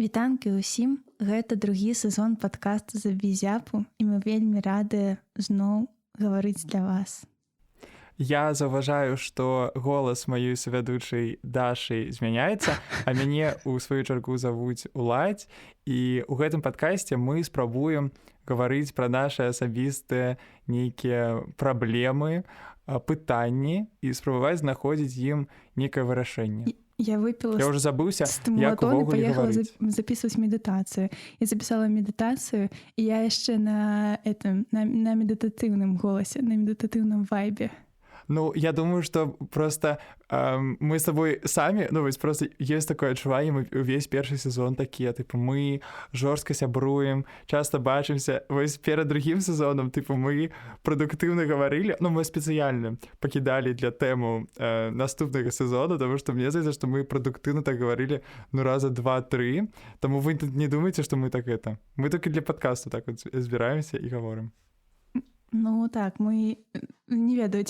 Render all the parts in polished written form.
Вітанкі ўсім, гэта другі сезон падкасту «Забізяпу» і мы вельмі радыя зноў гаварыць для вас. Я заўважаю, што голас маёй савядучай Дашы змяняецца, а мяне ў сваю чаргу завуць Уладзь. І ў гэтым падкасце мы спрабуем гаварыць пра нашы асабістыя нейкія праблемы, пытанні і спрабаваць знаходзіць ім некае вырашэнне. Я выпила Я уже забыўся, як стимулатон и увогуле поехала гаварыць. записывать медитацию. Я записала медитацию, и я еще на медитативном голосе, на медитативном вайбе. Ну, я думаю, что просто мы с тобой сами, просто есть такое адчуванне, мы увесь першы сезон такія, мы жорстка сябруем, часто бачымся. Вось перад другім сезонам, мы прадуктыўна гаварылі, мы спецыяльна пакідалі для тэму наступнага сезона, потому что мне здаецца, што мы прадуктыўна так гаварылі раза 2-3, таму вы не думаеце, што мы так это. Мы толькі для падкасту так вот збіраемся і гаворым. Ну так, мы не ведаю,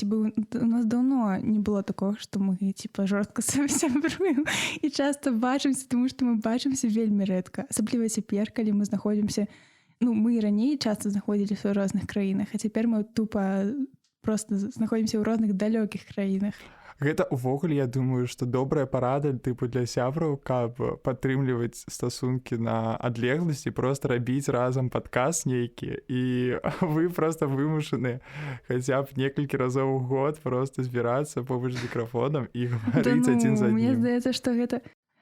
у нас давно не было такого, что мы жорстка сябруем і часто бачымся, тому што мы бачымся вельмі рэдка. Асабліва цяпер, калі мы знаходзімся, мы і раней часто знаходзіліся ў розных краінах, а цяпер мы тупа просто знаходзімся ў розных далёкіх краінах. Гэта ўвогуле, я думаю, што добрая парада для сябраў, каб падтрымліваць стасункі на адлегласці, просто рабіць разам падкаст нейкі, і вы просто вымушаны хаця б некалькі разоў у год просто збірацца побач з мікрафонам і гаварыць адзін за адным.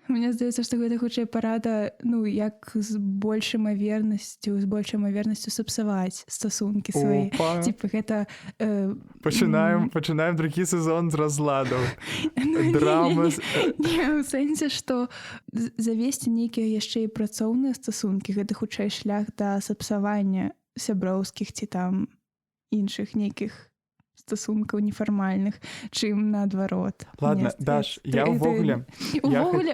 Мне здаецца, што гэта хутчэй парада, як з большай імавернасцю сапсаваць стасункі свае. Гэта... Пачынаем другі сезон з разладаў. Драма. Не, у сэнсе, што завесці нейкія яшчэ і працоўныя стасункі, гэта хутчэй шлях да сапсавання сяброўскіх ці там іншых нейкіх стасункаў нефармальных, чым наадварот. Ладно, Даш, я ўвогуле...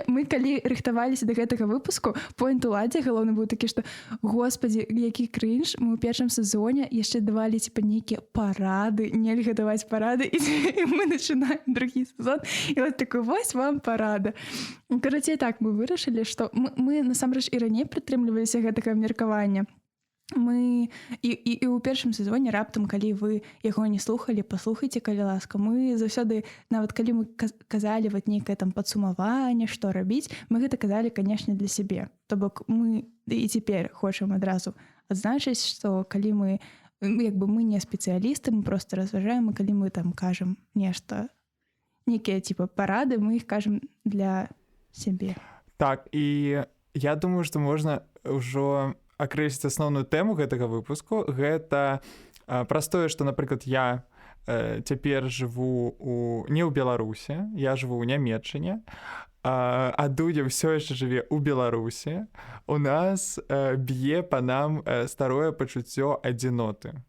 Мы калі рыхтаваліся да гэтага выпуску, поінт Уладзе галоўны быў такі, што господі, які крынж, мы ў першым сезоне яшчэ давалі нейкія парады, нельга даваць парады, і мы начинаем другі сезон, і вот такой, вось вам парада. Карацей, так, мы вырашылі, што мы насамрэч і раней прытрымліваліся гэтага меркавання. Мы і ў першым сезоне раптам, калі вы яго не слухалі, паслухайце, калі ласка. Мы заўсёды, нават калі мы казалі нейкае там падсумаванне, што рабіць, мы гэта казалі, канешне, для сябе. То бок мы і цяпер хочам адразу адзначыць, што калі мы не спецыялісты, мы просто разважаем, і калі мы там кажам нешта, нейкія парады, мы іх кажам для сябе. Так, і я думаю, што можна ўжо акрэсліць асноўную тэму гэтага выпуску. Гэта праз тое, што, напрыклад, я цяпер жыву не ў Беларусі, я жыву ў Нямецчыне, а Дуня ўсё яшчэ жыве ў Беларусі. У нас б'е па нам старое пачуццё адзіноты.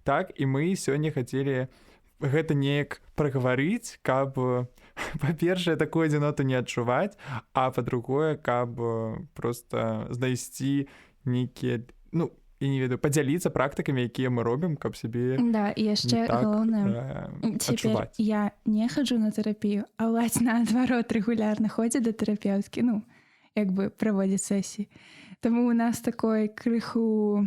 Так, і мы сёння хацелі гэта неяк прагаварыць, каб, па-першае, такую адзіноту не адчуваць, а па-другое, каб проста знайсці нейкія, я не ведаю, падзяліцца практыкамі, якія мы робім, каб сябе да, і яшчэ галоўнае, цяпер я не хаджу на тэрапію, а Уладзь наадварот рэгулярна ходзіць да тэрапеўткі, праводзіць сесіі. Таму у нас такой крыху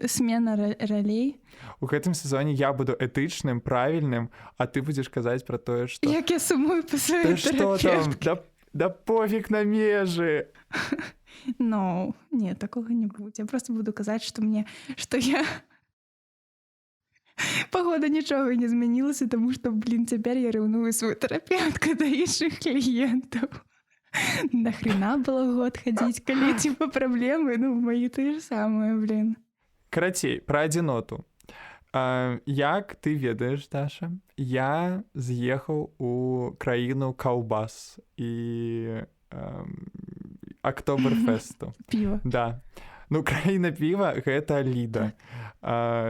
смена ролей. У гэтым сезоне я буду этычным, правільным, а ты будзеш казаць пра тое, што... Як я сумую па сваёй тэрапеўткі. Да пофіг на межы! Не, такого не будзе. Я просто буду казаць, што я... Пагода нічога не змянілася, таму што, цяпер я раўную сваю тэрапеўтку да іншых кліентаў. Нахрена было год хадзіць, калі праблемы, мои те ж самыя, Карацей, пра адзіноту. Як ты ведаеш, Даша, я з'ехаў у краіну каўбас і Актоберфесту. Піва. Да. Краіна піва — гэта Ліда.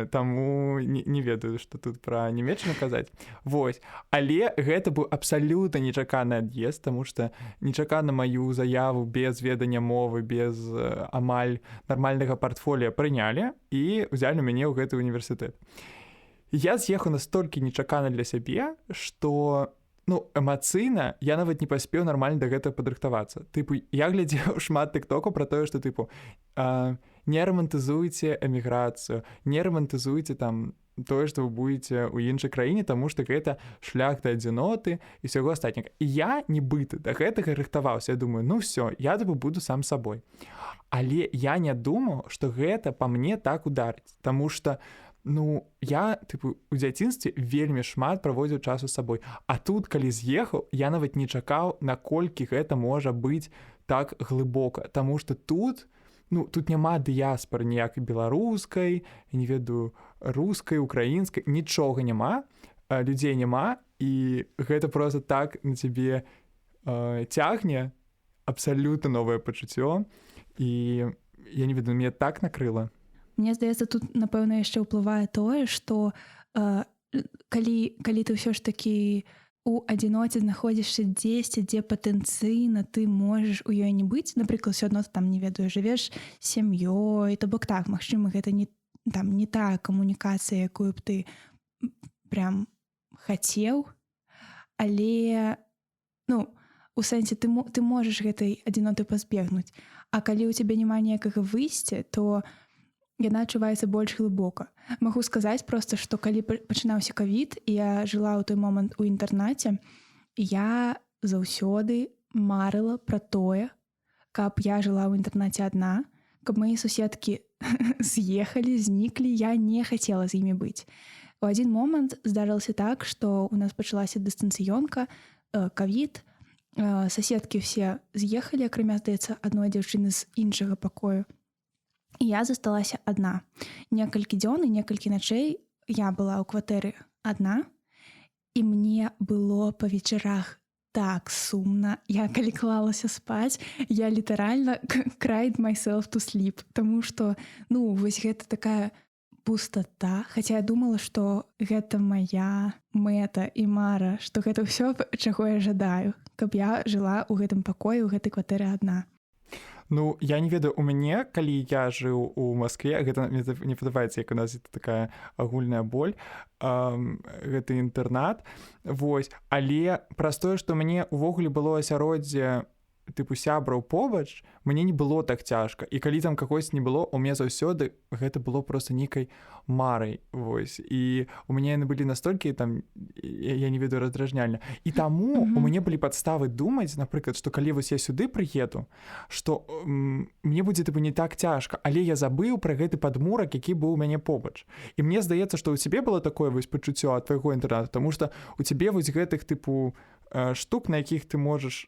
Таму не ведаю, што тут пра Нямецчыну казаць. Вось. Але гэта быў абсалютна нечаканы ад'езд, таму што нечакана маю заяву без ведання мовы, без амаль нармальнага партфоліа прынялі і ўзялі мяне ў гэты універсітэт. Я з'ехаў настолькі нечакана для сябе, што ну эмацыйна я нават не паспеў нармальна да гэтага падрыхтавацца. Тыпу я глядзеў шмат тыктокаў пра тое, што тыпу не рамантызуйце эміграцыю, не рамантызуйце там тое, што вы будзеце ў іншай краіне, таму што гэта шлях да адзіноты і ўсяго астатняга. І я нібыта да гэтага рыхтаваўся. Я думаю, ну все, я тыпу буду сам сабой. Але я не думаў, што гэта па мне так ударыць, таму што ну я тыпу у дзяцінстве вельмі шмат праводзіў часу з сабой. А тут калі з'ехаў, я нават не чакаў, наколькі гэта можа быць так глыбока, таму што тут тут няма дыяспары ніякай беларускай, не ведаю, рускай, украінскай, нічога няма, людзей няма, і гэта просто так на цябе цягне абсалютна новае пачуццё, і я не ведаю, мяне так накрыла. Мне здаецца, тут, напэўна, яшчэ ўплывае тое, што калі ты ўсё ж такі у адзіноце знаходзішся дзесьці, дзе патэнцыйна ты можаш у ёй не быць, напрыклад, все адно там, не ведаю, жывеш сям'ёй, то бок так, магчыма, гэта не тая камунікацыя, якую б ты прям хацеў, але у сэнсе ты можаш гэтай адзіноты пазбегнуць. А калі ў цябе няма ніякага выйсця, то яна адчуваецца больш глыбока. Магу сказаць проста, што калі пачынаўся ковід, і я жыла ў той момант у інтэрнаце, я заўсёды марыла пра тое, каб я жыла ў інтэрнаце адна, каб мае суседкі з'ехалі, зніклі, я не хацела з імі быць. У адзін момант здарылася так, што ў нас пачалася дыстанцыёнка, ковід, соседкі все з'ехалі, акрамя, здаецца, адной дзяўчыны з іншага пакою. І я засталася адна. Некалькі дзён і некалькі начэй я была ў кватэры адна, і мне было па вечарах так сумна. Я калі клалася спаць, я літаральна cried myself to sleep, таму што, вось гэта такая пустата. Хаця я думала, што гэта моя мэта і мара, што гэта ўсё, чаго я жадаю, каб я жыла ў гэтым пакоі, у гэтай кватэры адна. Я не ведаю, у мяне, калі я жыў у Маскве, гэта мне не падабаецца, як у нас такая агульная боль, гэты інтэрнат, вось, але праз тое, што мне ўвогуле было асяроддзе тыпу сябраў побач, мне не было так цяжка. І калі там кагось не было, у мяне заўсёды гэта было проста нейкай марай, вось. І у мяне яны былі настолькі там, я не ведаю, раздражняльна. І таму у мяне былі падставы думаць, напрыклад, што калі вось я сюды прыеду, што мне будзе тыпу не так цяжка, але я забыў пра гэты падмурак, які быў у мяне побач. І мне здаецца, што ў цябе было такое вось пачуццё ад твайго інтэрнату, таму што у цябе вось гэтых тыпу штук, на якіх ты можаш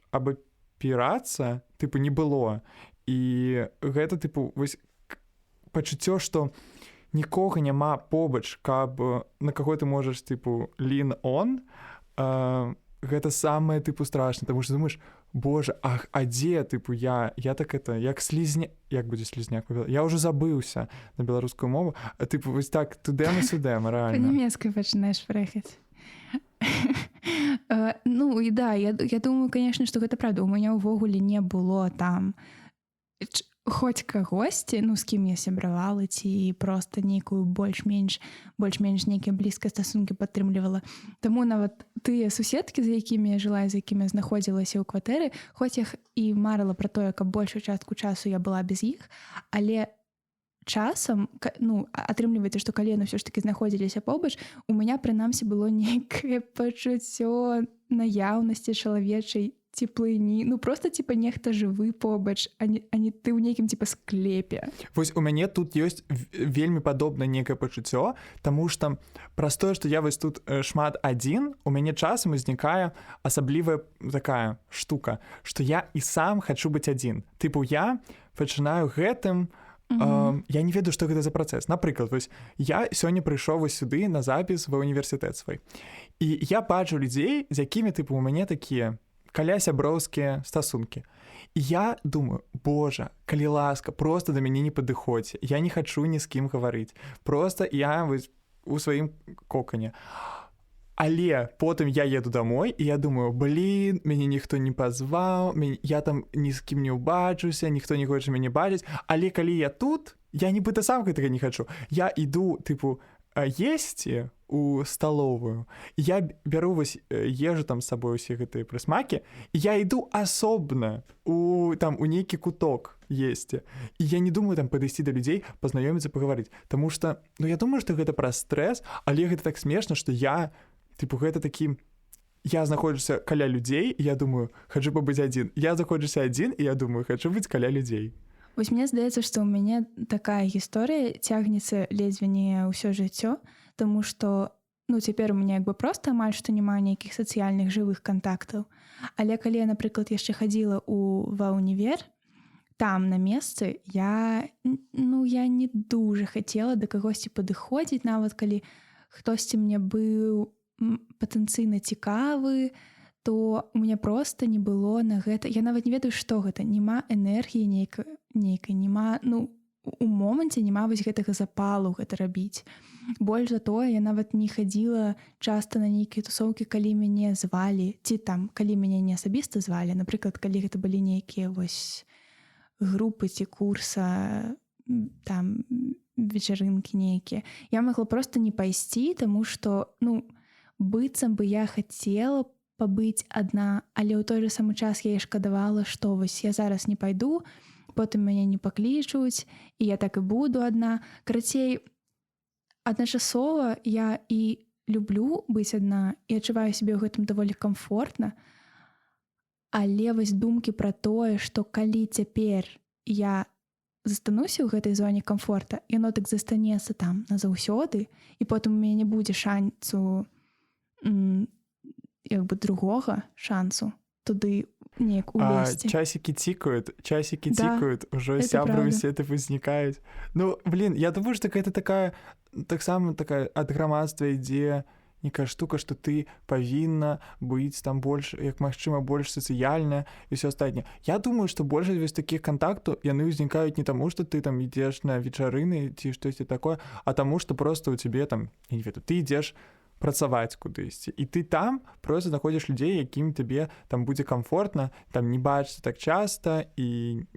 пірацца, тыпу, не было. І гэта, тыпу, вось пачуццё, што нікога няма побач, каб на каго ты можаш, тыпу, lean on, гэта самае, тыпу, страшна, таму што думаеш, боже, а дзе, тыпу, я так это, як слізняк, як будзе слізняк? Я ўжо забыўся на беларускую мову, тыпу, вось так, тудэм, рэальна. Па-нямецкай пачынаеш прэхаць. І да, я думаю, конечно, што гэта правда. У мяне ўвогуле не было там хоць кагосьці, з кім я сябравала, ці проста нейкую больш-менш нейкія блізкія стасункі падтрымлівала. Таму нават тыя суседкі, за якімі я жыла, за якімі знаходзілася ў кватэры, хоць я і марыла пра тое, каб большую частку часу я была без іх, але часам, атрымліваецца, што калі яны ўсё ж такі знаходзіліся побач, у мяне, прынамсі, было нейкае пачуццё наяўнасці чалавечай цеплыні. Проста, нехта жывы побач, а не ты ў нейкім, склепе. Вось у мяне тут ёсць вельмі падобнае нейкае пачуццё, таму што праз тое, што я вось тут шмат адзін, у мяне часам узнікае асаблівая такая штука, што я і сам хачу быць адзін. Тыпу, я пачынаю гэтым, я не ведаю, што гэта за працэс. Напрыклад, вось я сёння прыйшоў вось сюды на запіс ва універсітэт свой. І я бачу людзей, з якімі, тыпу, у мяне такія каля сяброўскія стасункі. І я думаю, боже, калі ласка, проста да мяне не падыходзьце. Я не хачу ні з кім гаварыць. Проста я вось у сваім кокане. Але потым я еду домой, і я думаю, мяне ніхто не пазваў, я там ні з кім не ўбачуся, ніхто не хоча мяне бачыць, але калі я тут, я нібыта сам гэтага не хачу. Я іду, тыпу, есці у сталовую, я бяру вось ежу там з сабой усе гэтыя прысмакі, і я іду асобна у нейкі куток есці. І я не думаю там падысці да людзей, пазнаёміцца, пагаварыць. Таму што, я думаю, што гэта праз стрэс, але гэта так смешна, што я, гэта такі, я знаходжуся каля людзей, і я думаю, хачу пабыць адзін. Я знаходжуся адзін, і я думаю, хачу быць каля людзей. Вось мне здаецца, што ў мяне такая гісторыя цягнецца ледзьве не ўсё жыццё, таму што цяпер у мяне проста амаль што няма нейкіх сацыяльных жывых кантактаў. Але калі я, напрыклад, яшчэ хадзіла ва ўнівер, там на месцы я не дужа хацела да кагосьці падыходзіць, нават калі хтосьці мне быў патэнцыйна цікавы, то у мяне проста не было на гэта. Я нават не ведаю, што гэта. Няма энергіі нейкай, няма, у моманце няма вось гэтага запалу гэта рабіць. Больш за тое, я нават не хадзіла часта на нейкія тусоўкі, калі мяне звалі, ці калі мяне не асабіста звалі. Напрыклад, калі гэта былі нейкія вось групы ці курса, вечарынкі нейкія. Я магла проста не пайсці, таму што, быццам бы я хацела пабыць адна, але ў той жа самы час я шкадавала, што вось я зараз не пайду, потым мяне не паклічуць, і я так і буду адна. Карацей, адначасова я і люблю быць адна, і адчуваю сябе ў гэтым даволі камфортна, але вось думкі пра тое, што калі цяпер я застануся ў гэтай зоне камфорта, яно так застанецца там назаўсёды, і потым у мяне не будзе шансу другога шансу туды неяк улезці. Часікі цікаюць, ужо сябры усе узнікаюць. Я думаю, што гэта таксама такая ад грамадства ідзе некая штука, што ты павінна быць там больш, як магчыма, больш сацыяльная і ўсё астатняе. Я думаю, што большасць вось такіх кантактаў яны ўзнікаюць не таму, што ты там ідзеш на вечарыны ці штосьці такое, а таму, што проста ў цябе там, я не ведаю, ты ідзеш працаваць кудысьці. І ты там проста знаходзіш людзей, якім табе там будзе камфортна, там не бачыцца так часта і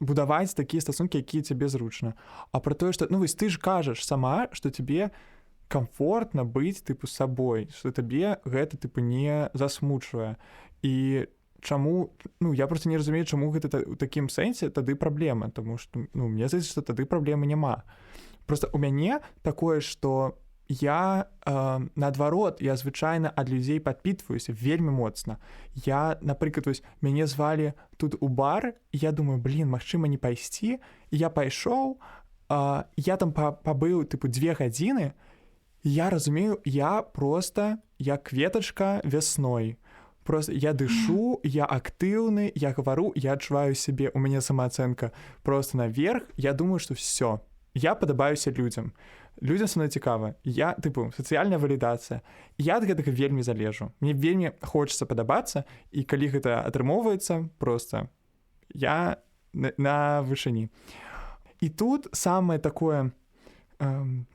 будаваць такія стасункі, якія цябе зручна. А пра тое, што вось ты ж кажаш сама, што цябе комфортна быць з сабой, што табе гэта не засмучвае. І чаму, я проста не разумею, чаму гэта ў такім сэнсе тады праблема, таму што мне здаецца, што тады праблемы няма. Проста у мяне такое, што я, наадварот, я звычайна ад людзей падпітваюся вельмі моцна. Я, напрыклад, вось, мяне звалі тут у бар, і я думаю, магчыма не пайсці. І я пайшоў, я там пабыў 2 гадзіны, і я разумею, я проста як кветачка вясной. Просто я дышу, я актыўны, я гавару, я адчуваю сябе, у мяне самаацэнка просто наверх. Я думаю, што все, я падабаюся людзям. Людзям са мной цікава. Я, сацыяльная валідацыя. Я ад гэтага вельмі залежу. Мне вельмі хочацца падабацца, і калі гэта атрымоўваецца, проста я на вышыні. І тут самае такое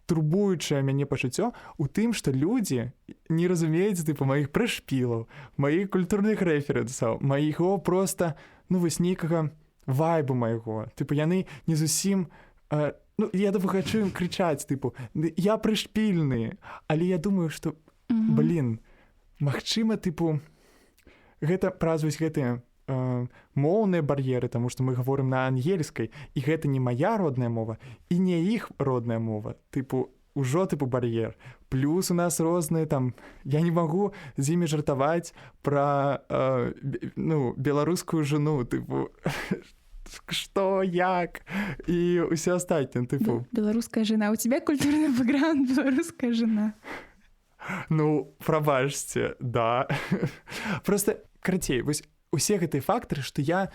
турбуючае мяне пачуццё у тым, што людзі не разумеюць маіх прышпілаў, маіх культурных рэферэнсаў, майго проста, вось нейкага вайбу майго. Яны не зусім... я хочу ім крычаць, я прышпільны, але я думаю, што, магчыма, гэта праз вось гэтыя моўныя бар'еры, таму што мы гаворым на ангельскай, і гэта не мая родная мова, і не іх родная мова. Ужо бар'ер. Плюс у нас розныя я не магу з імі жартаваць пра беларускую жану, што, як, і ўсё астатняе, Беларуская жена. У тебя культурны бэкграунд беларуская жена. Прабачце, да. Просто, карацей, вось усе гэтыя фактары, што я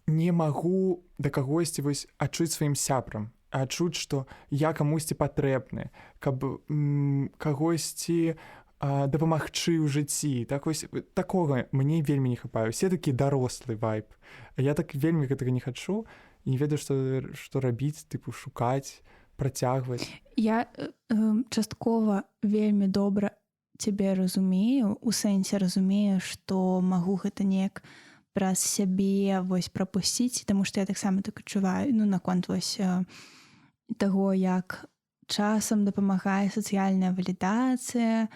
не магу да кагосьці адчуць сваім сябрам, адчуць, што я камусьці патрэбны, каб кагосьці дапамагчы ў жыцці. Такога мне вельмі не хапае. Усе такі дарослы вайб. Я так вельмі гэтага не хачу і не ведаю, што рабіць, шукаць, працягваць. Я часткова вельмі добра цябе разумею, у сэнсе разумею, што магу гэта неяк праз сябе прапусціць, таму што я таксама так адчуваю, наконт таго, як часам дапамагае сацыяльная валідацыя,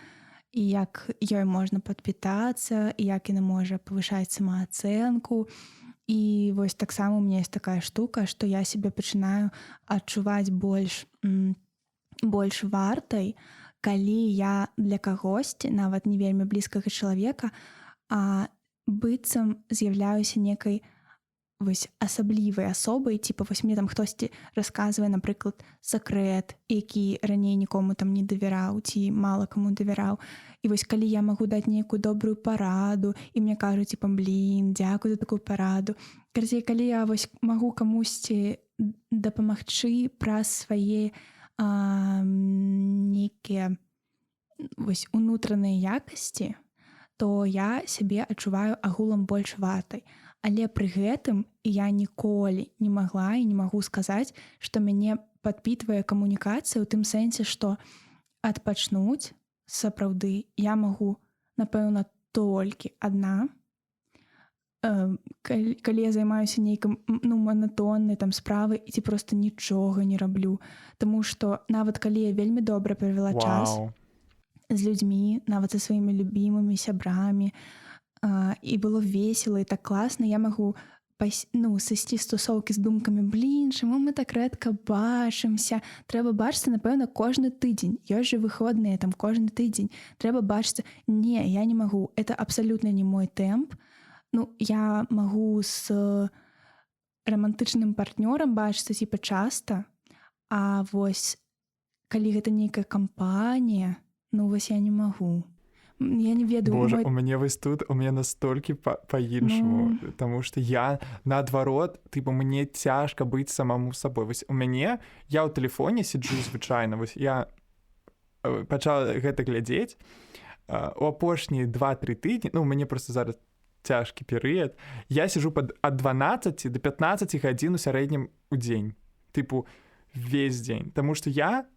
і як ёй можна падпітацца, і як яна можа павышаць самаацэнку. І вось таксама у меня есть такая штука, што я сябе пачынаю адчуваць больш вартай, калі я для кагосьці, нават не вельмі блізкага чалавека, быццам з'яўляюся некай вось асаблівай асобай, типа вось мне там хтосьці расказвае, напрыклад, сакрэт, які раней нікому там не давяраў ці мала каму давяраў. І вось калі я магу даць нейкую добрую параду, і мне кажуць, типа, блін, дзякуй за такую параду. Карацей, калі я вось магу камусьці дапамагчы праз свае нейкія вось унутраныя якасці, то я сябе адчуваю агулам больш вартай. Але пры гэтым я ніколі не магла і не магу сказаць, што мяне падпітвае камунікацыя ў тым сэнсе, што адпачнуць сапраўды я магу, напэўна, толькі адна. Калі я займаюся нейкам манатоннай там справай ці проста нічога не раблю. Таму што нават калі я вельмі добра правяла час з людзьмі, нават са сваімі любімымі сябрамі, і было весела і так класна, я магу сысці з тусоўкі з думкамі, блін, чаму мы так рэдка бачымся, трэба бачыцца, напэўна, кожны тыдзень, ёсць жа выходныя там кожны тыдзень, трэба бачыцца. Не, я не магу, это абсалютна не мой тэмп. Я магу з рамантычным партнёрам бачыцца типа часта, а вось калі гэта нейкая кампанія, вось я не магу. Я не ведаю. Боже, у мяне вось тут, у мяне настолькі па-іншаму, таму што я, наадварот, типа, мне цяжка быць самому сабой. Вось у мяне, я ў тэлефоне сиджу звычайна, вось я пачала гэта глядзець, у апошнія 2-3 тыдні, у мяне просто зараз цяжкі перыяд, я сижу ад 12 до 15 гадзін у сярэднім у дзень. Типу, весь дзень. Таму што я,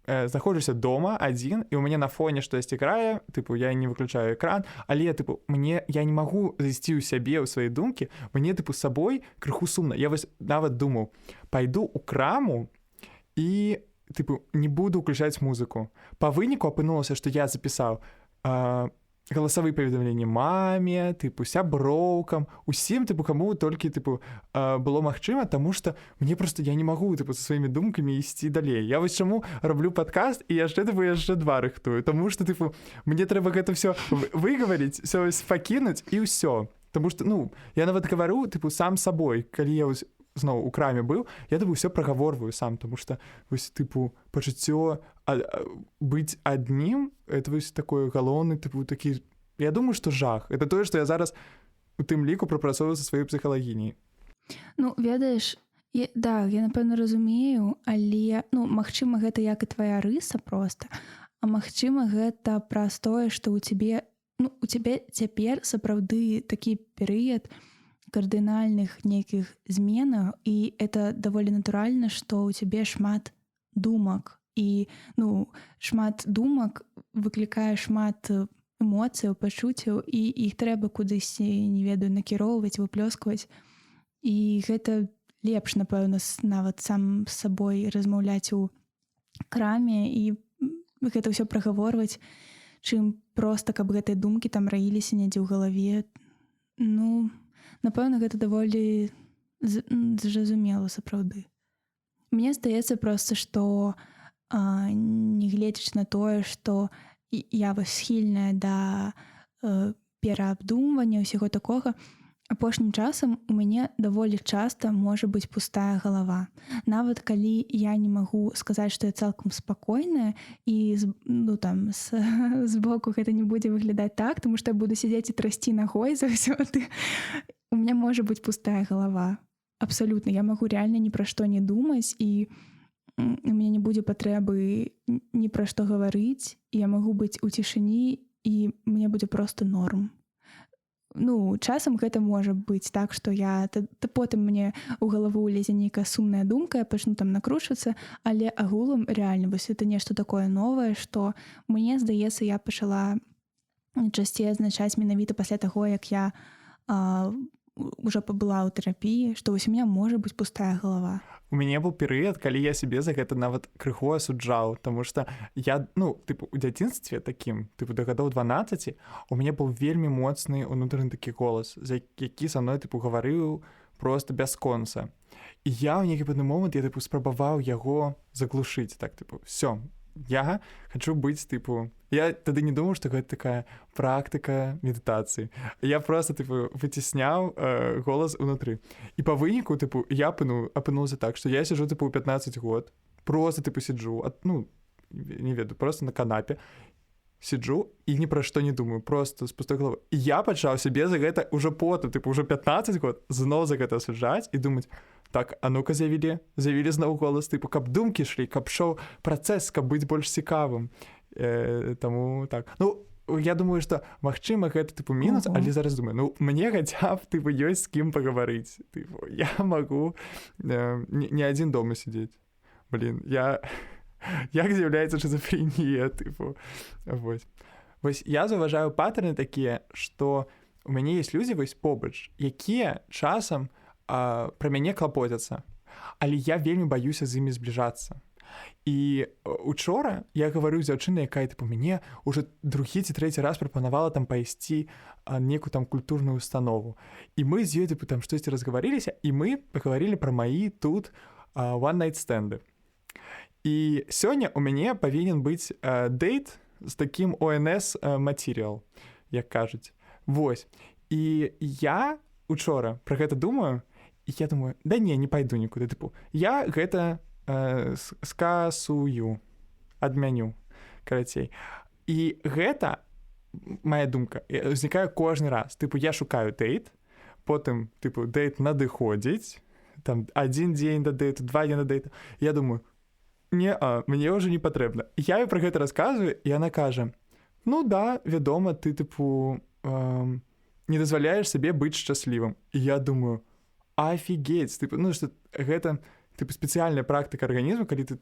знаходжуся дома адзін, і ў мяне на фоне штось іграе, я не выключаю экран, але, я не магу зайсці ў сябе, ў свае думкі, мне, з сабой крыху сумна. Я вось нават думаў, пайду ў краму і, не буду ўключаць музыку. Па выніку апынулася, што я запісаў галасавыя паведамленні маме, сяброўкам, усім, каму толькі, было магчыма, таму што мне проста, я не магу, са сваімі думкамі ісці далей. Я вось чаму раблю падкаст і яшчэ, яшчэ 2 рыхтую, таму што, мне трэба гэта ўсё выгаварыць, ўсё пакінуць і ўсё. Таму што, я нават гавару, сам сабой, калі я зноў у краме быў, я ўсё прагаворваю сам, таму што, вось, пачуццё быць аднім, это вось такое галоўны, такі, я думаю, што жах. Это тое, што я зараз у тым ліку прапрацоўваю са сваёй псіхалагіняй. Ведаеш, я, напэўна, разумею, але, магчыма, гэта як і твая рыса проста, а магчыма, гэта праз тое, што у цябе цяпер сапраўды такі перыяд кардынальных нейкіх зменаў, і это даволі натуральна, што ў цябе шмат думак, і шмат думак выклікае шмат эмоцыяў, пачуццяў, і іх трэба кудысьці, не ведаю, накіроўваць, выплёскваць. І гэта лепш, напэўна, нават сам з сабой размаўляць у краме і гэта ўсё прагаворваць, чым проста, каб гэтыя думкі там раіліся недзе ў галаве. Напэўна, гэта даволі зразумела сапраўды. Мне здаецца проста, што нягледзячы на тое, што я вось схільная да пераабдумвання ўсяго такога, апошнім часам у мяне даволі часта можа быць пустая галава. Нават калі я не магу сказаць, што я цалкам спакойная, і збоку гэта не будзе выглядаць так, тому што я буду сядзець і трасці нагой заўсёды. У меня можа быць пустая галава. Абсалютна. Я магу рэальна ні пра што не думаць, і у мяне не будзе патрэбы ні пра што гаварыць, і я магу быць у цішыні, і мне будзе проста норм. Часам гэта можа быць так, што потым мне ў галаву лезе нейкая сумная думка, я пачну там накручвацца, але агулам рэальна вось это нешта такое новае, што мне здаецца, я пачала часцей адзначаць менавіта пасля таго, як я уже пабыла ў тэрапіі, што вось у меня можа быць пустая галава. У мяне быў перыяд, калі я сябе за гэта нават крыху асуджаў, таму што я, у дзяцінстве такім, да гадоў 12, у мяне быў вельмі моцны унутраны такі голас, які са мной, гаварыў проста бясконца. І я ў нейкі пэўны момант, я, спрабаваў яго заглушыць, всё, я хачу быць, я тады не думаў, што гэта такая практыка медытацыі. Я просто, выцісняў голас унутры. І па выніку, я апынуўся так, што я сиджу, у 15 год, просто, сиджу, не ведаю, просто на канапе, сиджу і ні пра што не думаю, просто з пустой головы. І я пачаў сябе за гэта ўжо потым, ўжо 15 год, зноў за гэта асуджаць і думаць, так, а ну-ка завілі зноў голас, каб думкі шлі, каб шоў працэс, каб быць больш цікавым. Таму так. Я думаю, што, магчыма, гэта, мінус, але зараз думаю, мне хаця б, ёсць з кім пагаварыць. Я магу не адзін дома сидзець. Блін, як з'яўляецца шизофренія, Вось я заўважаю патэрны такія, што у мяне ёсць людзі побач, якія часам пра мяне клапоцяцца, але я вельмі баюся з імі збліжацца. І учора я гаварыў з дзяўчынай, якая мяне ўжо другі ці трэці раз прапанавала там пайсці некую там культурную установу. І мы з ёй штосьці разгаварыліся, і мы пагаварылі пра маі тут one-night-стэнды. І сёння у мяне павінен быць дэйт з такім ONS матэрыял, як кажуць. Вось. І я учора пра гэта думаю, і я думаю, не пайду нікуды. Я гэта скасую, адмяню, карацей. І гэта, моя думка, узнікае кожны раз. Я шукаю дэйт, потым, дэйт надыходзіць, там, 1 дзень да дэйту, 2 дні да дэйту. Я думаю, мне ўжо не патрэбна. Я ёй пра гэта расказваю, і яна кажа, да, вядома, ты, не дазваляеш сабе быць шчаслівым. І я думаю, офігеть, што гэта спецыяльная практыка арганізму, калі ты,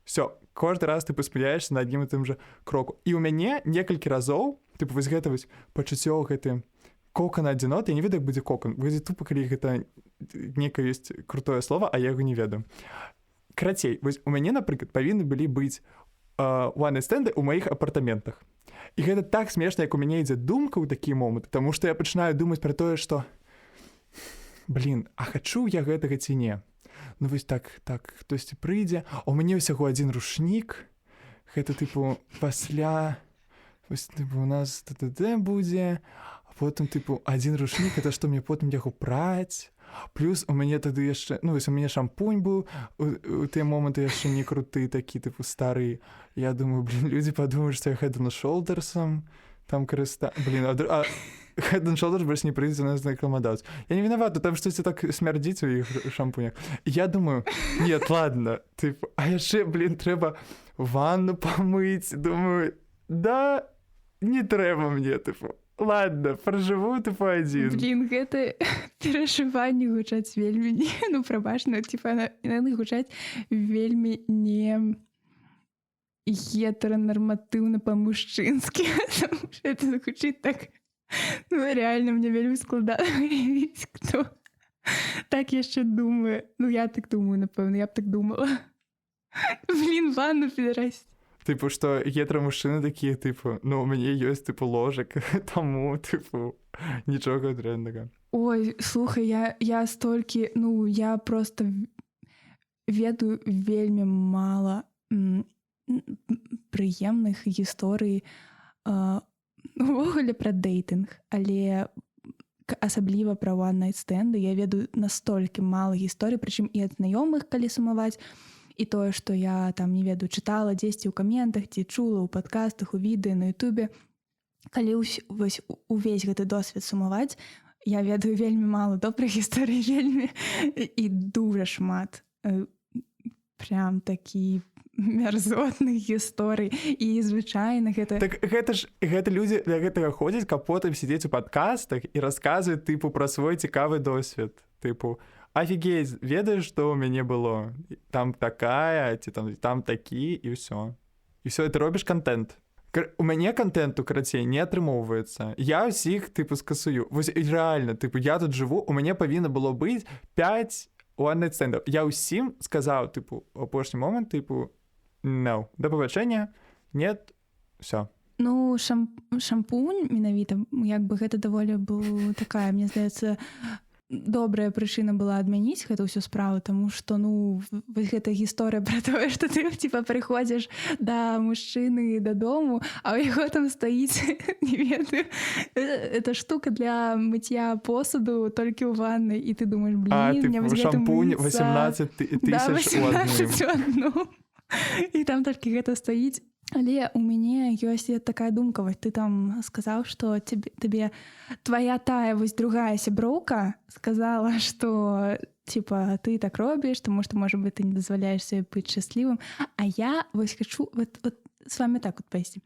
всё, кожны раз ты спыняешься на адным і тым жа кроку. І ў мяне некалькі разоў, вось гэта вось пачуццё гэты кокан адзіноты, я не ведаю, як будзе кокан, будзе тупа, калі гэта некае ёсць крутое слово, а я яго не ведаю. Карацей, вось у мяне, напрыклад, павінны былі быць one-night-стэнды ў маіх апартаментах. І гэта так смешна, як у мяне ідзе думка ў такі момант, таму што я пачынаю думаць пра тое, што а хачу я гэтага ці не? Вось так, хтосьці прыйдзе, а ў мяне ўсяго адзін рушнік, гэта, пасля, вось, у нас будзе, а потым, адзін рушнік, это што мне потым яго праць, плюс у мяне тады яшчэ, вось у мяне шампунь быў, у тыя моманты яшчэ не круты, такі, стары. Я думаю, людзі падумаюць, што я Head and Shoulders'ам там а Head and Shoulders больш не прыйдзе на рэкламадаўцу. Я не вінаваты, там штосьці так смярдзіць у іх шампунях. Я думаю, нет, ладно, а яшчэ, трэба ванну памыць. Думаю, да, не трэба мне, ладно, пражыву, адзін. Гэта перажыванні гучаць вельмі не, прабач, яны гучаць вельмі не гетэранарматыўна па-мужчынскі. Это гучыць так... реально, мне вельмі складана уявіць, хто так яшчэ думае. Я так думаю, напэўна, я б так думала. Ванну підарасць. Што гетера-мужчыны такія, у мяне ёсць, ложак, таму, нічога дрэннага. Ой, слухай, я столькі, я просто ведаю вельмі мала прыемных гісторый увогуле пра дэйтынг, але асабліва пра one-night-стэнды я ведаю настолькі мала гісторый, прычым і ад знаёмых, калі сумаваць, і тое, што я там, не ведаю, чытала дзесьці ў каментах, ці чула ў падкастах, у відэа, на ютубе. Калі увесь гэты досвед сумаваць, я ведаю вельмі мала добрых гісторый, вельмі і дуже шмат прям такі мярзотных гісторый. І звычайна гэта... Так гэта людзі для гэтага ходзяць, каб потым сидзець у падкастах і расказваць пра свой цікавы досвед. Офігеть, ведаеш, што ў мяне было? Там такая, ці там такі, і ўсё. І ўсё, ты робіш контент. У мяне контенту, карацей, не атрымоўваецца. Я ўсіх, тыпу, скасую. Вось рэальна, тыпу, я тут жыву, у мяне павінна было быць 5 one-night стендаў. Я ўсім сказаў, тыпу, апошні момант, тыпу, no, да пабачэння, нет, всё. Ну, шампунь менавіта, як бы гэта даволі была такая, мне здаецца, добрая прычына была адмяніць гэту ўсю справу, таму што, ну, вось гэта гісторыя пра тое, што ты, типа, прыходзіш да мужчыны дадому, а ў яго там стаіць, не ведаю, эта штука для мыцця посуду толькі ў ваннай, і ты думаеш, блін, мне вось гэта шампунь мыцца. 18 тысяч у адным. І там толькі гэта стаіць. Але у мяне ёсць такая думка, вось ты там сказаў, што табе твая тая вось другая сяброўка сказала, што типа ты так робіш, таму што, можа быць, ты не дазваляеш сабе быць шчаслівым, а я вось хачу вот з вами так вот пайсці.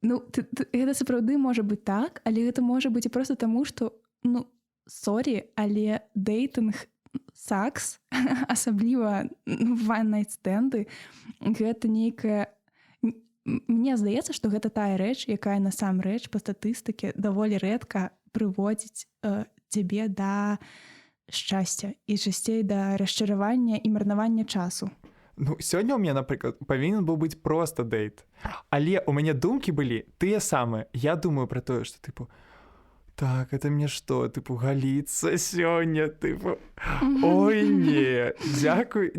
Ну, гэта сапраўды можа быць так, але гэта можа быць і проста таму, што, ну, сорі, але дэйтынг, сакс, асабліва one-night стенды, гэта нейкая... Мне здаецца, што гэта тая рэч, якая насамрэч па статыстыке даволі рэдка прыводзіць цябе да шчасця і часцей да расчаравання і марнавання часу. Ну, сёння ў мяне, напрыклад, павінен быў быць проста дэйт. Але ў мяне думкі былі тыя самыя. Я думаю пра тое, што, тыпу, так, это мне што, тыпу, галіцца сёння, тыпу, ой, не, дзякуй,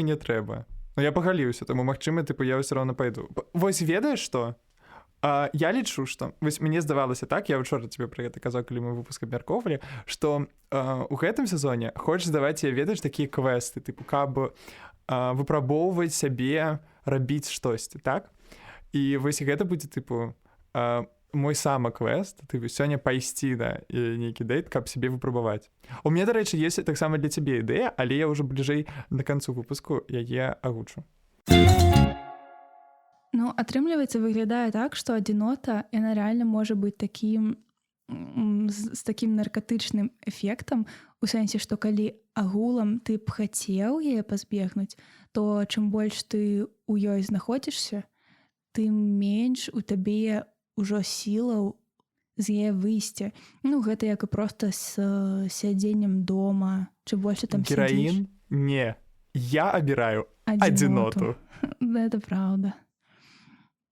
не трэба. Ну, я пагаліўся, таму, магчыма, тыпу, я ўсё роўна пайду. Вось ведаеш што? Я лічу, што, вось мне здавалася так, я учора тебе пра гэта казаў, калі мы выпуск абмяркоўвалі, што у гэтым сезоне хочаш даваць тебе, ведаеш, такія квесты, тыпу, каб выпрабоўваць сябе, рабіць штосьці, так? І вось гэта будзе, тыпу, мой сама-квест, ты сёння пайсці да нейкі дэйт, каб сябе выпрабаваць. У мяне, дарэчы, ёсць таксама для цябе ідэя, але я ўжо бліжэй да канцу выпуску яе агучу. Ну, атрымліваецца, выглядае так, што адзінота, яна рэальна можа быць такім, з такім наркатычным эфектам, у сэнсе, што калі агулам ты б хацеў яе пазбегнуць, то чым больш ты ў ёй знаходзішся, тым менш у табе ўжо сілаў з яе выйсця. Ну, гэта як і проста з сядзеннем дома, чым больш там сядзіш. Гераін? Не. Я абіраю адзіноту. Гэта праўда.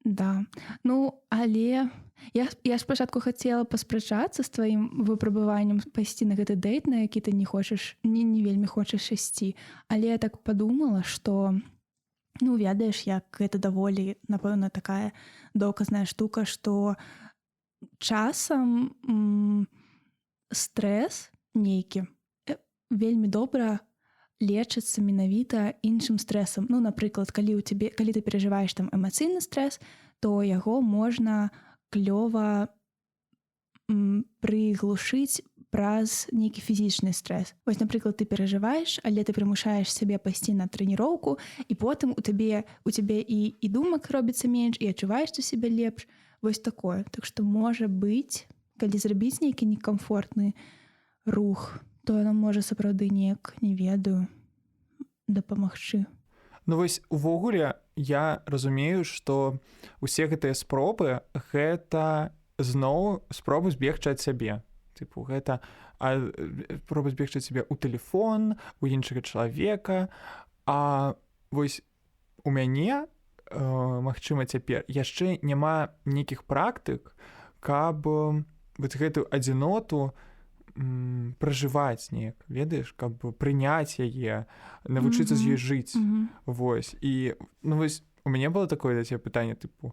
Да. Ну, але я спачатку хацела паспрачацца з тваім выпрабаваннем пайсці на гэты дэйт, на які ты не вельмі хочаш ісці. Але я так падумала, што, ну, ведаеш, як гэта даволі, напэўна, такая доказная штука, што часам стрэс нейкі вельмі добра лечыцца менавіта іншым стрэсам. Ну, напрыклад, калі ты перажываеш там эмацыйны стрэс, то яго можна клёва прыглушыць праз нейкі фізічны стрэс. Вось, напрыклад, ты перажываеш, але ты прымушаеш сябе пайсці на трэніроўку, і потым у цябе і думак робіцца менш, і адчуваеш ты сябе лепш. Вось такое. Так што, можа быць, калі зрабіць нейкі некамфортны рух, то яно можа сапраўды неяк, не ведаю, дапамагчы. Ну вось, увогуле, я разумею, што усе гэтыя спробы, гэта зноў спробы збегчы ад сябе. Тыпу, гэта проба збегчы ад сябе ў тэлефон, у іншага чалавека. А вось у мяне, магчыма, цяпер яшчэ няма нейкіх практык, каб вот гэтую адзіноту пражываць неяк, ведаеш, каб прыняць яе, навучыцца з ёй жыць. Вось. І, ну вось, у мяне было такое да цябе пытанне, тыпу,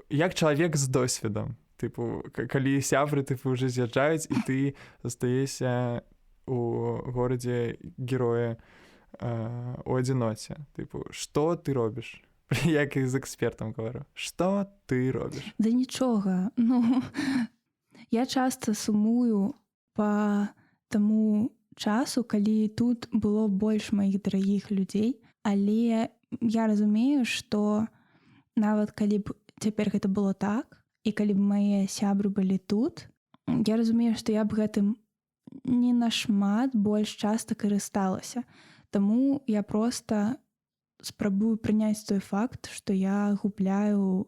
як чалавек з досведам, тыпу, калі сябры, тыпу, ўжо з'язджаюць, і ты застаешся у горадзе героя у адзіноце. Тыпу, што ты робіш? Як і з экспертам гавару. Што ты робіш? Да нічога. Ну, я часта сумую па таму часу, калі тут было больш маіх дарагіх людзей, але я разумею, што нават калі б цяпер гэта было так, і калі б мае сябры былі тут, я разумею, што я б гэтым не нашмат больш часта карысталася. Таму я проста спрабую прыняць той факт, што я губляю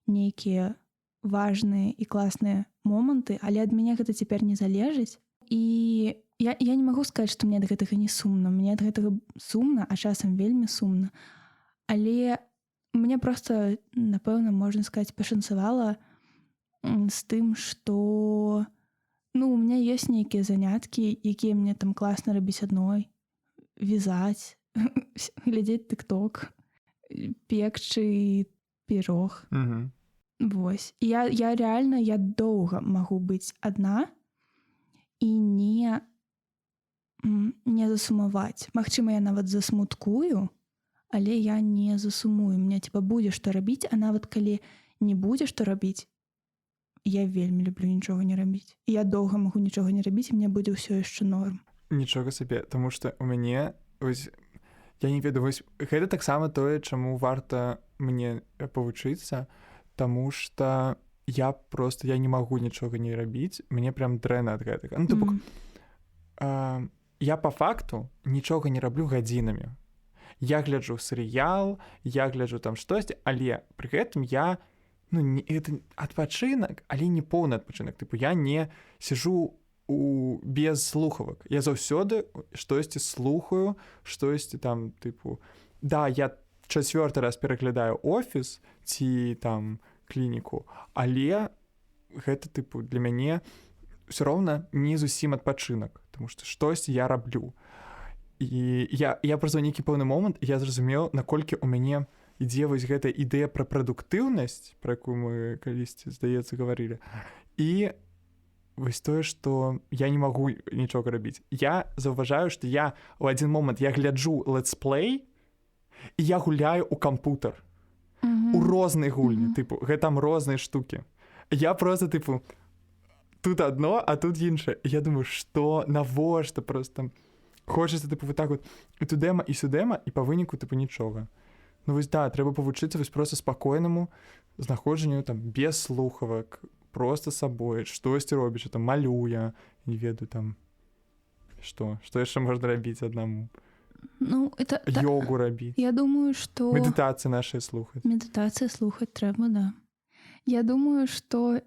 нейкія важныя і класныя моманты, але ад мяне гэта цяпер не залежыць. І я не магу сказаць, што мне ад гэтага не сумна. Мне ад гэтага сумна, а часам вельмі сумна. Але мне проста, напэўна, можна сказаць, пашанцавала з тым, што у меня ёсць нейкія заняткі, якія мне там класна рабіць адной, вязаць, глядзець тык-ток, пекчы пірог. Вось. Я реально, я доўга магу быць адна і не засумаваць. Магчыма, я нават засмуткую, але я не засумую. Мне будзе што рабіць, а нават калі не будзе што рабіць, я вельмі люблю нічога не рабіць. І я доўга магу нічога не рабіць, і мне будзе ўсё яшчэ норм. Нічога сабе, таму што ў мяне я не ведаю, гэта таксама тое, чаму варта мне павучыцца, таму што я не магу нічога не рабіць, мне прям дрэнна ад гэтага. Я па факту нічога не раблю гадзінамі. Я гляджу серыял, я гляджу там штосьці, але пры гэтым я это адпачынак, але не поўны адпачынак. Я не сижу без слухавак. Я заўсёды штосьці слухаю, штосьці там я 4-й раз пераглядаю офіс ці там клініку, але гэта для мяне ўсё роўна не зусім адпачынак, тому што штосьці я раблю. І я проста нейкі пэўны момант я зразумеў, наколькі ў мяне ідзе гэта ідэя пра прадуктыўнасць, пра якую мы калісьці, здаецца, гаварылі. І тое, што я не магу нічога рабіць. Я заўважаю, што я ў адзін момант я гляджу летсплей, і я гуляю ў кампутар. У розныя гульні, гэта там розныя штукі. Я проста, тут адно, а тут іншае. Я думаю, што, навошта проста? Хочацца, так вот, і тудэма, і сюдэма, і па выніку, нічога. Трэба павучыцца проста спакойнаму знаходжанню, без слухавак, проста сабой, штосьці робіць, малюя, не ведаю, што яшчэ можна рабіць аднаму. Йогу рабіць. Я думаю, што... Медытацыі нашыя слухаць. Медытацыі слухаць трэба, да. Я думаю, што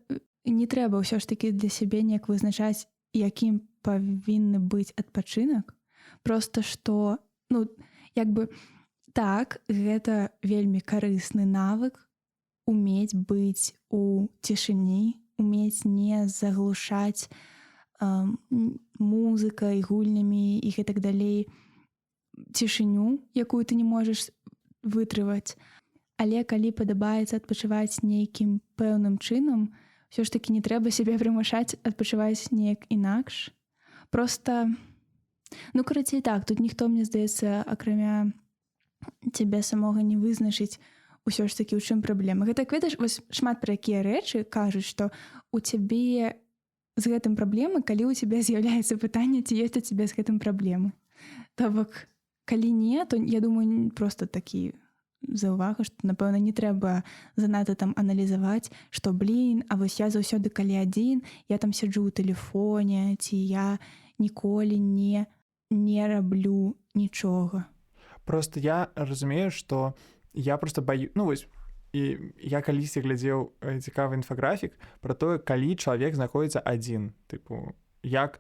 не трэба ўсё ж такі для сябе неяк вызначаць, якім павінны быць адпачынак. Проста што, так, гэта вельмі карысны навык умець быць у цішыні, умець не заглушаць музыкай, гульнямі і гэтак далей цішыню, якую ты не можаш вытрываць. Але калі падабаецца адпачываць нейкім пэўным чынам, ўсё ж такі не трэба сябе прымушаць адпачываць неяк інакш. Проста, карацей, так, тут ніхто, мне здаецца, акрамя цябе самога не вызначыць усё ж такі, у чым праблема. Гэта, ведаеш, шмат пра якія рэчы кажуць, што у цябе з гэтым праблемы, калі ў цябе з'яўляецца пытанне, ці ёсць у цябе з гэтым праблемы. То бок, калі не, то, я думаю, проста такі заўвага, што, напэўна, не трэба занадта там аналізаваць, што, а вось я заўсёды, калі адзін, я там сяджу ў тэлефоне, ці я ніколі не раблю нічога. Просто я разумею, што я просто і я калісьці глядзеў цікавы інфаграфік пра тое, калі чалавек знаходзіцца адзін. Як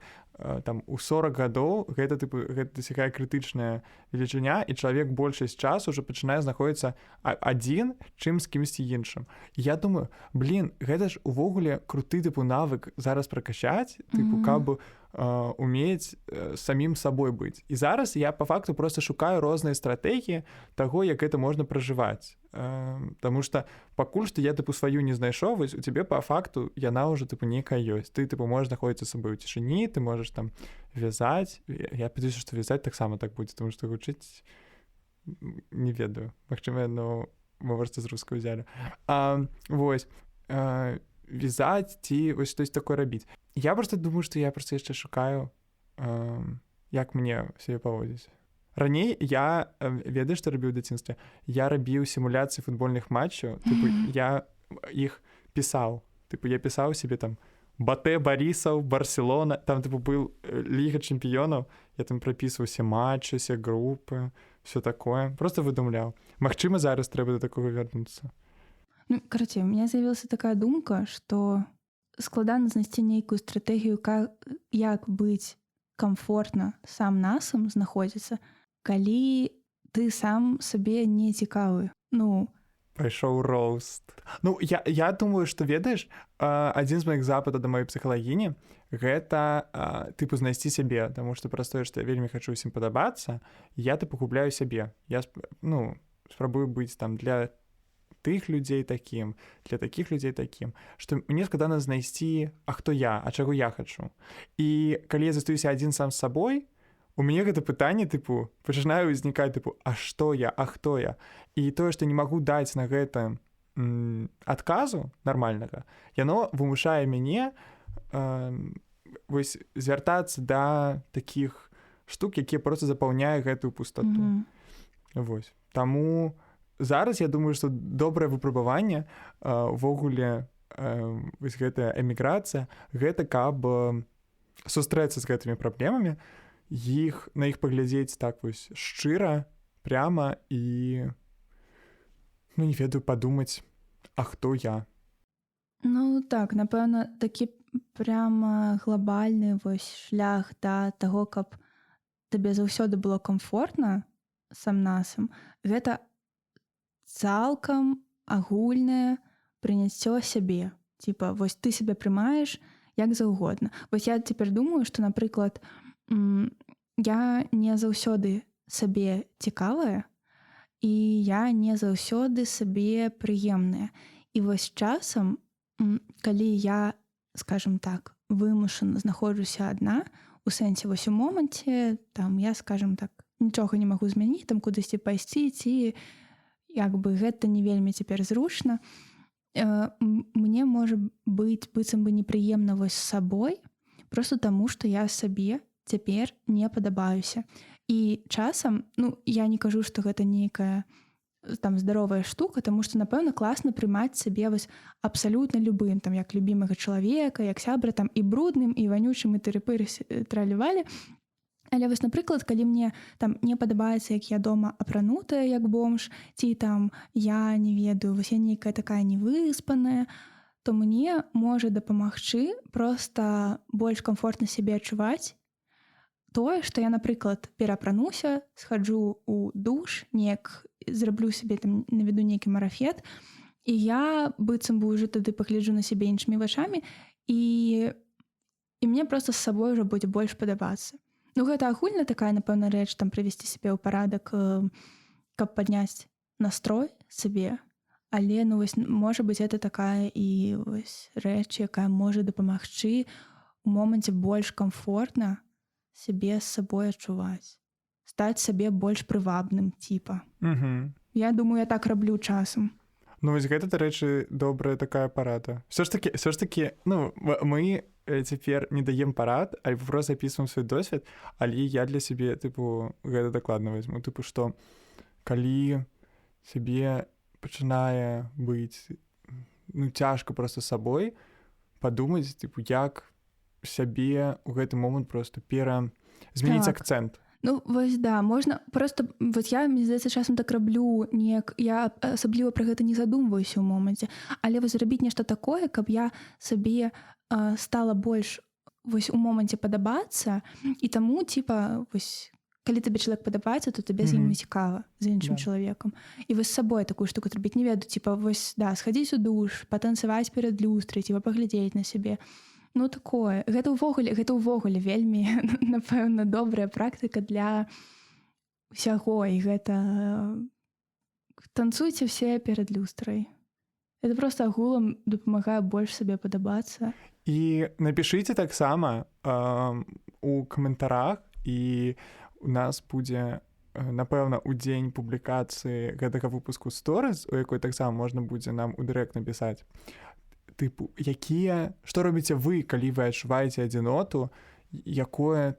там у 40 гадоў гэта такая крытычная велічыня, і чалавек большасць часу ўжо пачынае знаходзіцца адзін, чым з кімсьці іншым. Я думаю, гэта ж увогуле круты навык зараз пракачаць, каб умець самім сабой быць. І зараз я па факту просто шукаю розныя стратэгіі таго, як гэта можна пражываць. Таму што пакуль што я сваю не знайшоў, вось у цябе па факту яна ўжо нейкая ёсць. Ты можаш знаходзіцца сабой у цішыні, ты можаш там вязаць. Я падаюся, што вязаць таксама так будзе, таму што вучыць не ведаю. Магчыма, мы можете з рускай узялі. Вось. Вязаць ці вось штось такое рабіць. Я просто думаю, што я просто яшчэ шукаю, як мне сябе паводзіць. Раней я, ведаю, што рабіў у дзяцінстве, я рабіў сімуляцыі футбольных матчаў, я іх пісаў. Я пісаў себе там Батэ, Барісаў, Барселона, там был Ліга чэмпіёнаў, я там прапісваў усе матчы, усе групы, все такое, просто выдумляў. Магчыма, зараз трэба да такога вярнуцца. Ну, карацей, у меня з'явілася такая думка, што складана знайсці нейкую стратэгію, як быць камфортна сам насам знаходзіцца, калі ты сам сабе не цікавы. Ну, Пайшоў роуст. Ну, я думаю, што ведаеш, адзін з маіх запытаў да маёй псіхалагіні гэта тыпу знайсці сябе, таму што праз тое, што я вельмі хачу ўсім падабацца, я тыпу губляю сябе. Я спрабую быць там для тых людзей такім, для такіх людзей такім, што мне складана знайсці, а хто я, а чаго я хачу. І калі я застаюся адзін сам з сабой, у мяне гэта пытанне тыпу пачынае ўзнікаць тыпу, а што я, а хто я? І тое, што не магу даць на гэта адказу нармальнага, яно вымушае мяне вось звяртацца да такіх штук, якія проста запаўняе гэтую пустату. Вось. Таму зараз я думаю, што добрае выпрабаванне увогуле вось гэтая эміграцыя, гэта каб сустрэцца з гэтымі праблемамі, на іх паглядзець так вось шчыра, пряма і не ведаю, падумаць, а хто я? Ну так, напэўна, такі пряма глобальны вось шлях да таго, каб табе заўсёды было комфортна сам насам, гэта цалкам агульнае прыняццё сябе. Типа, вось ты сябе прымаеш як заўгодна. Вось я цяпер думаю, што, напрыклад, я не заўсёды сабе цікавая, і я не заўсёды сабе прыемная. І вось часам, калі я, скажем так, вымушана знаходжуся адна, у сэнсе вось у моманце, там я, скажем так, нічога не магу змяніць, там кудысьці пайсці, ці як бы гэта не вельмі цяпер зручна, мне можа быць быццам бы непрыемна вось з сабой, просто таму, што я сабе цяпер не падабаюся. І часам, я не кажу, што гэта нейкая там здаровая штука, таму што, напэўна, класна прымаць сабе вось абсалютна любым, там, як любімага чалавека, як сябра, там, і брудным, і ванючым, і тыры-пыры тралівалі. Але вось, напрыклад, калі мне там не падабаецца, як я дома апранутая, як бомж, ці там я не ведаю, вось я нейкая такая невыспаная, то мне можа дапамагчы проста больш камфортна сябе адчуваць тое, што я, напрыклад, перапрануся, схаджу ў душ, неяк зраблю сабе там, наведу нейкі марафет, і я быццам бы ўжо тады пагляджу на сябе іншымі вачамі, і мне проста з сабой ўжо будзе больш падабацца. Гэта агульна такая, напэўна, рэч, там прывесці сябе ў парадак, каб падняць настрой сабе, але, вось, можа быць, гэта такая і вось рэч, якая можа дапамагчы у моманце больш камфортна сябе з сабой адчуваць. Стаць сабе больш прывабным, типа. Я думаю, я так раблю часам. Вось гэта, дарэчы, добрая такая парада. Все ж таки, мы цяпер не даем парад, альбо просто записываем свой досвед, але я для сябе, гэта дакладна возьму. Што калі сябе пачынае быць цяжка просто сабой, падумаць, як сябе ў гэты момант просто змяніць акцэнт. Вось да, можна просто, вось я, мне здаецца, часам так раблю, я асабліва пра гэта не задумваюся ў моманце, але вось зрабіць нешта такое, каб я сабе стала больш вось у моманце падабацца, і таму, вось, калі табе чалавек падабаецца, то табе з ім цікава, з іншым чалавекам. І вось з сабой такую штуку зрабіць, не веду, вось, да, схадзіць у душ, патанцаваць перад люстрай, паглядзець на сябе. Такое. Гэта ўвогуле вельмі, напэўна, добрая практыка для ўсяго. І гэта танцуйце все перад люстрай. Это просто агулам дапамагае больш сабе падабацца. І напішыце таксама у каментарах, і у нас будзе, напэўна, у дзень публікацыі гэтага выпуску сторыс, у якой таксама можна будзе нам у дырэкт напісаць. Што робіце вы, калі вы адчуваеце адзіноту, якое,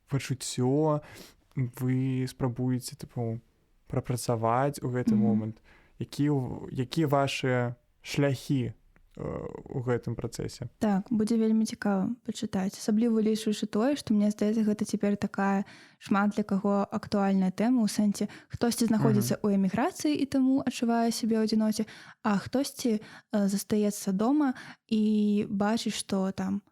пачуццё вы спрабуеце, прапрацаваць у гэты момант? Якія вашыя шляхі у гэтым працэсе. Так, будзе вельмі цікава пачытаць. Асабліва лічучы тое, што мне здаецца, гэта цяпер такая шмат для каго актуальная тэма, у сэнсе хтосьці знаходзіцца ў эміграцыі і таму адчувае сябе ў адзіноце, а хтосьці застаецца дома і бачыць, што там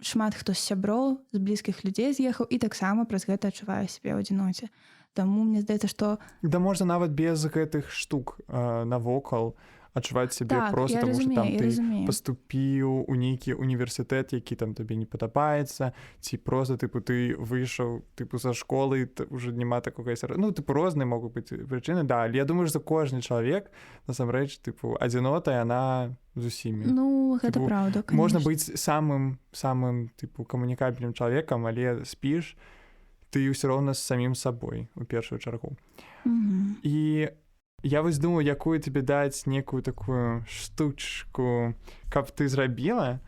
шмат хто з сяброў, з блізкіх людзей з'ехаў і таксама праз гэта адчувае сябе ў адзіноце. Таму мне здаецца, што... Да можна нават без гэтых штук навокал адчуваць сябе Так, проста, я таму што там разумею, я ты разумею. паступіў у нейкі універсітэт, які там табе не падабаецца, ці проста тыпу ты выйшаў тыпу са школы, уже няма такога ну тыпу розныя могуць быць прычыны, да, але я думаю, што кожны чалавек насамрэч тыпу адзінота, яна з усімі. Ну, гэта Тыпу, праўда, можна конечно. быць самым тыпу камунікабельным чалавекам, але спіш ты ўсё роўна з самім сабой у першую чаргу. Мгм. І я вось думаю, якую тебе даць некую такую штучку, каб ты зрабіла,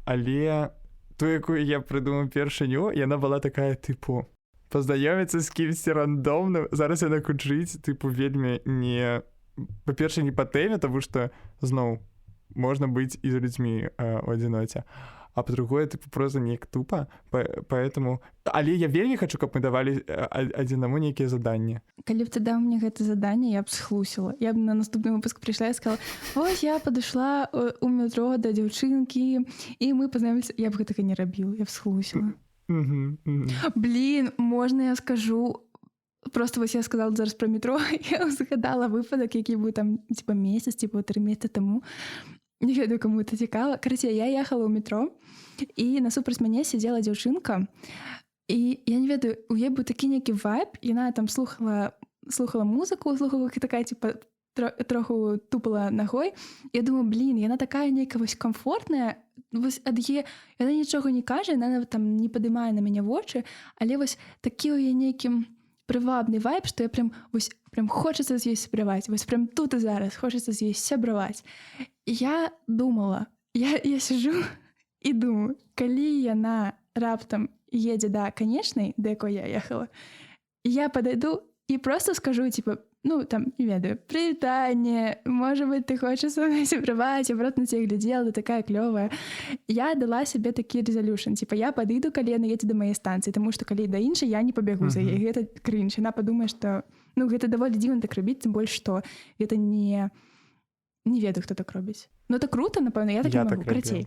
але ту, якую я прыдумаў першыню, яна была такая тыпу пазнаёміцца з кімсьці рандомным. Зараз яна гучыць тыпу вельмі не, па-перша, не па тэме, таму што зноў можна быць і з людзьмі у адзіноце. А па-другое, тыпу, проста неяк тупа, поэтому... Але я вельмі хачу, каб мы давалі адзінаму нейкія заданні. Калі б ты даў мне гэта заданне, я б схлусіла. Я б на наступны выпуск прыйшла і сказала: «Вось я падышла у метро да дзяўчынкі, і мы пазнаёміліся». Я б гэтага не рабіла, я б схлусіла. Блін, можна я скажу... Просто вось я сказала зараз пра метро, я згадала выпадак, які быў там типа месяц, типа 3 месяцы таму. Не ведаю, каму это цікава. Карацей, я ехала ў метро, і насупраць мяне сидзела дзяўчынка, і я не ведаю, у ёй быў такі нейкі вайб, яна там слухала музыку, слухала, такая типа троху тупала ногой. Я думаю, блин, яна такая нейкая вось комфортная, вось ад яе, яна нічога не кажа, яна там не падымае на мяне вочы, але вось такі ў яе нейкі прывабны вайб, што я прям хочацца з ёй сябраваць, вось прям тут і зараз хочацца з ёй сябраваць. Я думала, я сижу і думаю, калі яна раптам едзе да канечнай, да якой я ехала, я падайду і просто скажу, типа, ну, там, не ведаю, прывітанне, можа быть, ты хочаш са мной сябраваць, я на цябе глядзела, ты такая клёвая. Я дала сабе такі рэзалюшн, типа, я падыду, калі яна едзе да маёй станцыі, таму што калі да іншай, я не пабягу за яе, гэта крынж. Яна падумае, што, ну, гэта даволі дзіўна так робіць, тым больш, што гэта не ведаю, хто так робіць. Ну, это круто, напэўна, я так не магу, карацей.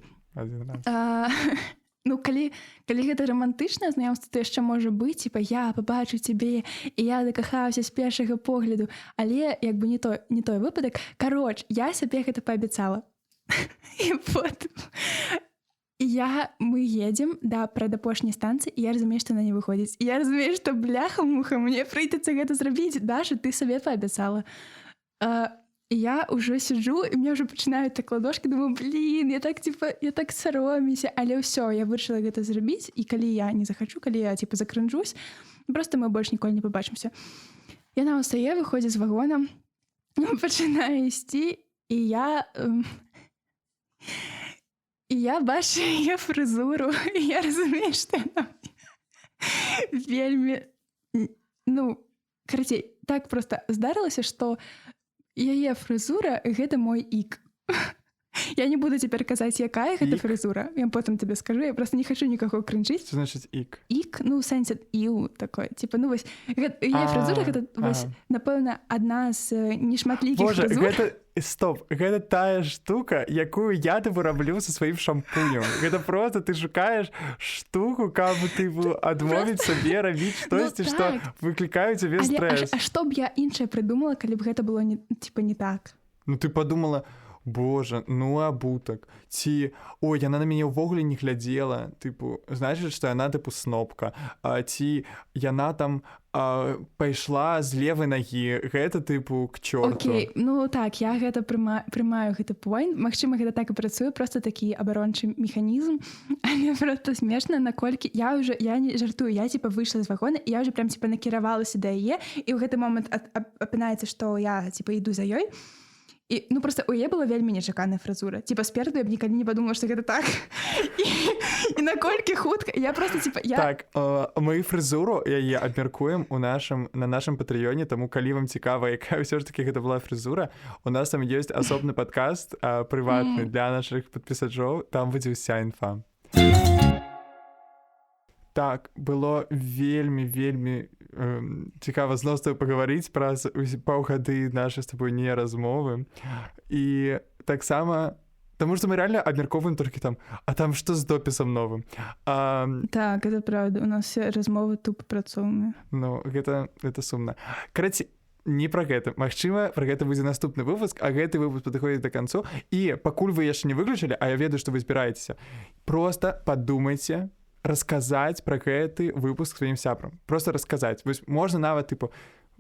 Ну, калі гэта рамантычнае знаёмства, то яшчэ можа быць, типа, я пабачу цябе, і я закахаўся з першага погляду, але як бы не той выпадак. Кароч, я сабе гэта паабяцала. І потым мы едзем да прадапошняй станцыі, і я разумею, што яна не выходзіць. І я разумею, што бляха-муха, мне прыйдзецца гэта зрабіць. Даша, ты сабе паабяцала. Я ўжо сиджу, і мне ўжо пачынаюць так ладошкі, думаю, блин, я так саромеюся, але ўсё, я вырашыла гэта зрабіць, і калі я не захачу, калі я типа закрынжусь, просто мы больш ніколі не пабачымся. Яна ўстае, выходзіць з вагона, пачынае ісці, і я бачу яе фрызуру, і я разумею, што яна вельмі, ну, карацей, так просто здарылася, што яе фрызура — гэта мой ік. Я не буду цяпер казаць, якая гэта фрызура. Я потым табе скажу, я просто не хачу нікаго крынжыць. Што значыць ік? Ік, ну, ў сэнсе іў такой. Типа, ну, вось, яе фрызура — гэта, вось, напэўна, адна з нешматлікіх фрызур. Боже, стоп, гэта тая штука, якую я тыпу раблю са сваім шампунем. Гэта просто ты шукаеш штуку, каб ты адмовіць сабе рабіць штосьці, што выклікае цябе стрэс. А што б я іншае прыдумала, калі б гэта было не так? Ну ты падумала, боже, ну абутак, ці, ой, яна на мяне ўвогуле не глядзела, тыпу, значыць, што яна тыпу снопка, ці яна там пайшла з левай нагі, гэта тыпу к чорту. Окей, ну так, я гэта прымаю гэты поінт. Магчыма, гэта так і працуе, просто такі абарончы механізм, але просто смешна, наколькі я не жартую, я типа выйшла з вагона, і я ўжо прям типа накіравалася да яе, і ў гэты момант апынаецца, што я типа іду за ёй. І ну просто у яе была вельмі нечаканая фрызура. Типа спераду я б нікалі не падумала, што гэта так. І наколькі хутка я просто типа Так, мы фрызуру яе абмяркуем на нашым патрыёне, таму калі вам цікава, якая ўсё ж таки гэта была фрызура, у нас там ёсць асобны падкаст прыватны для нашых падпісачоў, там будзе ўся інфа. Так, было вельмі цікава зноў з тобой пагаварыць праз паўгады нашай з тобой не размовы. І таксама, таму што мы реально абмяркоўваем толькі там, а там што з допісам новым? Так, это правда, у нас все размовы тупо працоўныя. Ну, гэта сумна. Караці, не пра гэта. Магчыма, пра гэта будзе наступны выпуск, а гэты выпуск падыходзіць да канцу. І пакуль вы яшчэ не выключылі, а я ведаю, што вы збіраецеся, проста падумайце, расказаць пра гэты выпуск сваім сябрам. Просто расказаць. Вось можна нават,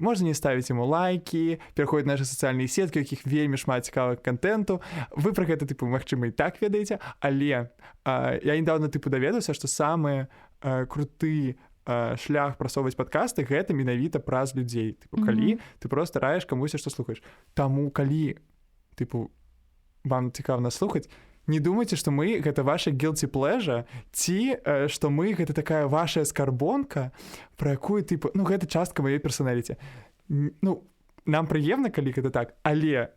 можна не ставіць яму лайкі, пераходзіць нашы сацыяльныя сеткі, у якіх вельмі шмат цікавых контенту. Вы пра гэта, магчыма, і так ведаеце, але я недавно, даведаўся, што самы круты шлях прасоўваць падкасты — гэта менавіта праз людзей. Калі ты просто раеш камусьці, што слухаеш. Таму, калі, вам цікава нас слухаць, не думайце, што мы — гэта ваша guilty pleasure, ці што мы — гэта такая ваша скарбонка, пра якую, гэта частка маёй персаналіці. Ну, нам прыемна, калі гэта так, але,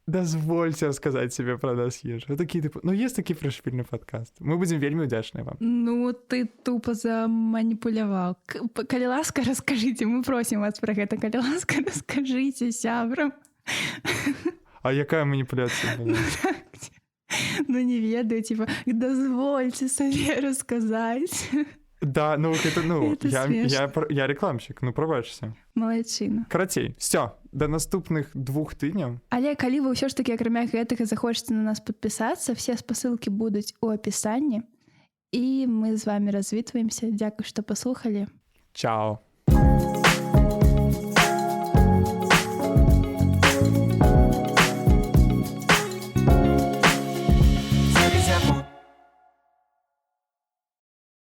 дазвольце расказаць сябе пра нас ежу. Такі, ёсць такі прышпільны падкаст. Мы будзем вельмі ўдзячныя вам. Ну, ты тупо заманіпуляваў. Калі ласка, раскажыце, мы просім вас пра гэта. Калі ласка, раскажыце сябрам. А якая маніпуляцыя была? Ну, не ведаю, дазвольце сабе расказаць. Да, гэта, я рекламщик, прабачце. Малайчына. Карацей, всё, да наступных 2 тыдняў. Але калі вы ўсё ж такі, акрамя гэтага, захочаце на нас падпісацца, все спасылкі будуць у апісанні. І мы з вами развітваемся. Дзякуй, што паслухалі. Чао.